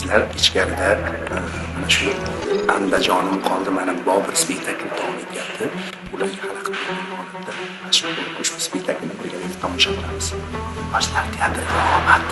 bilasizlar, ichkarida mana shu Andajonim qoldi mana Bobur spektakli davom etyapti. Ularga xalaqit holatda mashg'ul bo'lib ushbu spektaklni birgalikda tomosha qilamiz. Yoshlar teatriga omad.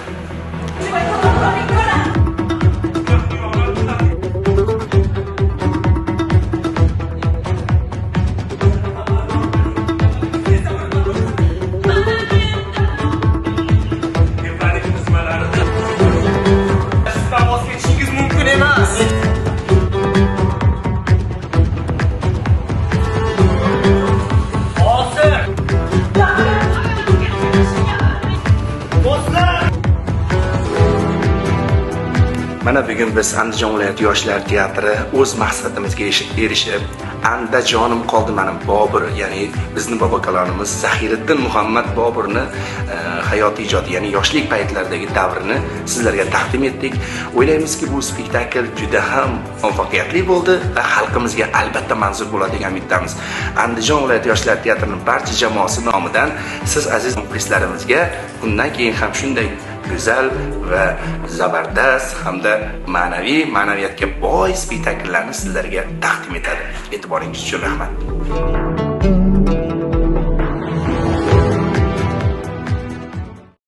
Mana bugun biz Andijon viloyati yoshlar teatri o'z maqsadimizga erishib, Andajonim qoldi mana Bobur, ya'ni bizning bobokalonimiz Zahiriddin Muhammad Boburni hayot ijodi, ya'ni yoshlik paytlaridagi davrini sizlarga taqdim etdik. O'ylaymizki, bu spektakl juda ham muvaffaqiyatli bo'ldi va xalqimizga albatta manzur bo'ladi degan umiddamiz. Andijon viloyati yoshlar teatrining barcha jamoasi nomidan siz aziz muxlislarimizga bundan keyin ham shunday go'zal va zabardast hamda ma'naviyatga boy spektakllarni sizlarga taqdim etadi. E'tiboringiz uchun rahmat.